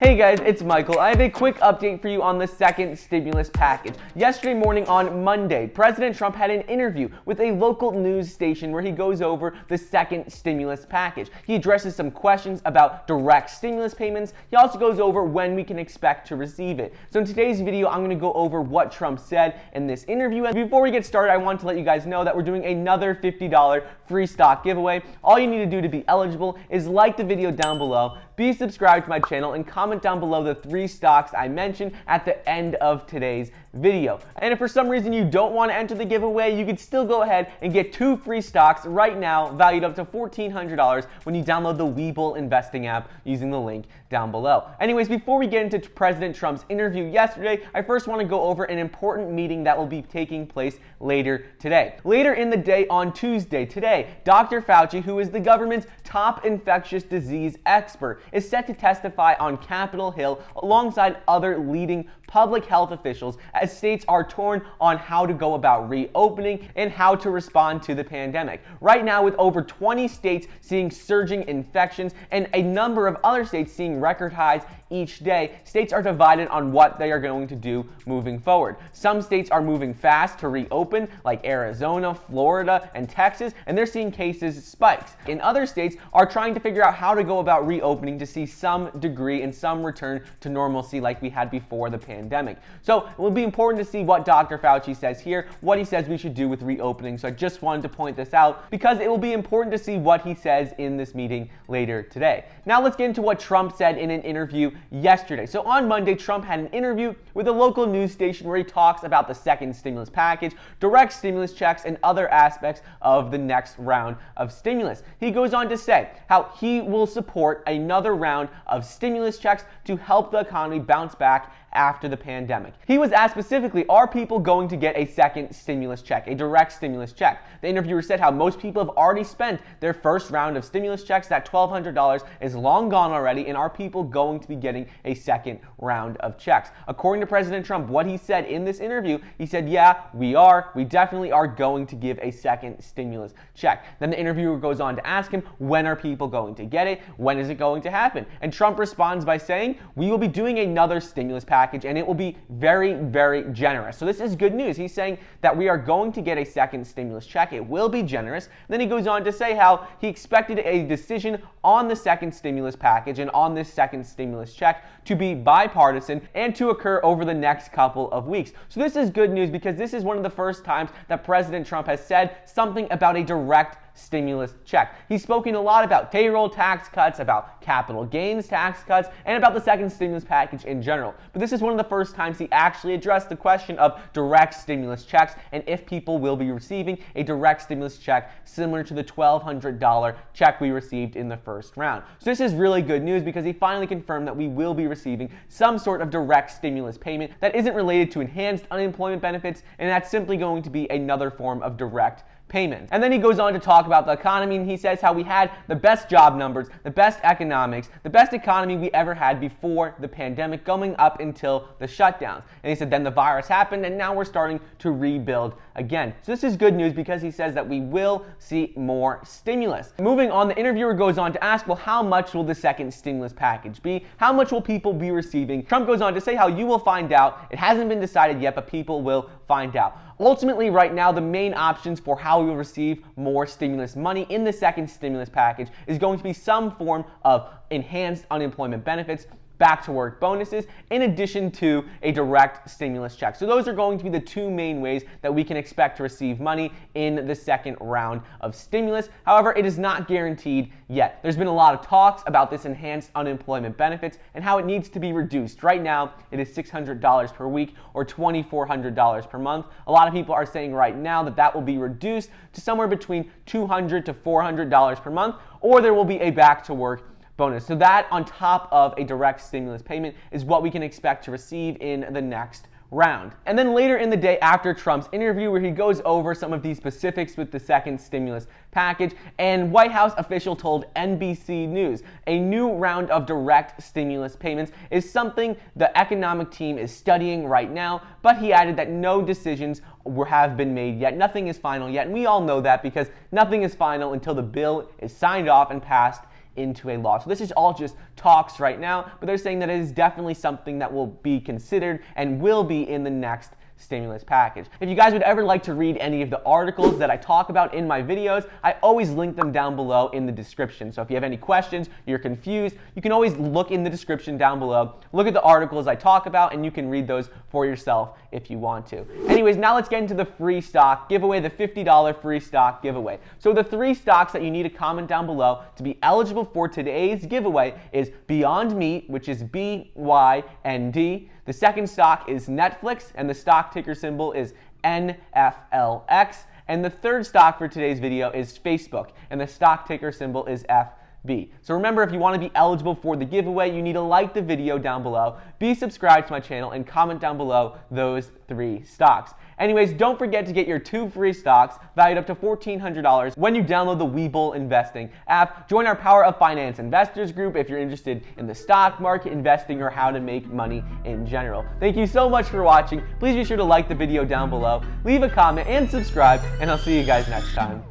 Hey guys, it's Michael. I have a quick update for you on the second stimulus package. Yesterday morning on Monday, President Trump had an interview with a local news station where he goes over the second stimulus package. He addresses some questions about direct stimulus payments. He also goes over when we can expect to receive it. So in today's video, I'm going to go over what Trump said in this interview. And before we get started, I want to let you guys know that we're doing another $50 free stock giveaway. All you need to do to be eligible is like the video down below, be subscribed to my channel, and comment down below the 3 stocks I mentioned at the end of today's video. And if for some reason you don't want to enter the giveaway, you could still go ahead and get 2 free stocks right now valued up to $1,400 when you download the Webull investing app using the link down below. Anyways, before we get into President Trump's interview yesterday, I first want to go over an important meeting that will be taking place later today. Later in the day on Tuesday, today, Dr. Fauci, who is the government's top infectious disease expert, is set to testify on Capitol Hill alongside other leading public health officials as states are torn on how to go about reopening and how to respond to the pandemic. Right now, with over 20 states seeing surging infections and a number of other states seeing record highs each day, states are divided on what they are going to do moving forward. Some states are moving fast to reopen, like Arizona, Florida, and Texas, and they're seeing cases spikes. In other states are trying to figure out how to go about reopening to see some degree and some return to normalcy like we had before the pandemic. So it will be important to see what Dr. Fauci says here, what he says we should do with reopening. So I just wanted to point this out because it will be important to see what he says in this meeting later today. Now let's get into what Trump said in an interview yesterday. So on Monday, Trump had an interview with a local news station where he talks about the second stimulus package, direct stimulus checks, and other aspects of the next round of stimulus. He goes on to say how he will support another round of stimulus checks to help the economy bounce back after the pandemic. He was asked specifically, are people going to get a second stimulus check, a direct stimulus check? The interviewer said how most people have already spent their first round of stimulus checks. That $1,200 is long gone already, and are people going to be getting a second round of checks? According to President Trump, what he said in this interview, he said, yeah, we definitely are going to give a second stimulus check. Then the interviewer goes on to ask him, when are people going to get it? When is it going to happen? And Trump responds by saying, we will be doing another stimulus package, and it will be very, very generous. So this is good news. He's saying that we are going to get a second stimulus check. It will be generous. And then he goes on to say how he expected a decision on the second stimulus package and on this second stimulus check to be bipartisan and to occur over the next couple of weeks. So this is good news because this is one of the first times that President Trump has said something about a direct stimulus check. He's spoken a lot about payroll tax cuts, about capital gains tax cuts, and about the second stimulus package in general. But this is one of the first times he actually addressed the question of direct stimulus checks and if people will be receiving a direct stimulus check similar to the $1,200 check we received in the first round. So this is really good news because he finally confirmed that we will be receiving some sort of direct stimulus payment that isn't related to enhanced unemployment benefits, and that's simply going to be another form of direct payment. And then he goes on to talk about the economy, and he says how we had the best job numbers, the best economics, the best economy we ever had before the pandemic, going up until the shutdowns. And he said then the virus happened, and now we're starting to rebuild again. So this is good news because he says that we will see more stimulus. Moving on, the interviewer goes on to ask, well, how much will the second stimulus package be? How much will people be receiving? Trump goes on to say how you will find out. It hasn't been decided yet, but people will find out. Ultimately, right now, the main options for how we will receive more stimulus money in the second stimulus package is going to be some form of enhanced unemployment benefits, back to work bonuses, in addition to a direct stimulus check. So those are going to be the 2 main ways that we can expect to receive money in the second round of stimulus. However, it is not guaranteed yet. There's been a lot of talks about this enhanced unemployment benefits and how it needs to be reduced. Right now, it is $600 per week or $2,400 per month. A lot of people are saying right now that that will be reduced to somewhere between $200 to $400 per month, or there will be a back to work bonus. So that on top of a direct stimulus payment is what we can expect to receive in the next round. And then later in the day after Trump's interview where he goes over some of these specifics with the second stimulus package, and White House official told NBC News a new round of direct stimulus payments is something the economic team is studying right now, but he added that no decisions have been made yet. Nothing is final yet, and we all know that because nothing is final until the bill is signed off and passed into a law. So this is all just talks right now, but they're saying that it is definitely something that will be considered and will be in the next stimulus package. If you guys would ever like to read any of the articles that I talk about in my videos, I always link them down below in the description. So if you have any questions, you're confused, you can always look in the description down below, look at the articles I talk about, and you can read those for yourself if you want to. Anyways, now let's get into the free stock giveaway, the $50 free stock giveaway. So the 3 stocks that you need to comment down below to be eligible for today's giveaway is Beyond Meat, which is BYND. The second stock is Netflix, and the stock ticker symbol is NFLX. And the third stock for today's video is Facebook, and the stock ticker symbol is FB. So remember, if you want to be eligible for the giveaway, you need to like the video down below, be subscribed to my channel, and comment down below those 3 stocks. Anyways, don't forget to get your 2 free stocks valued up to $1,400 when you download the Webull Investing app. Join our Power of Finance Investors group if you're interested in the stock market, investing, or how to make money in general. Thank you so much for watching. Please be sure to like the video down below, leave a comment, and subscribe, and I'll see you guys next time.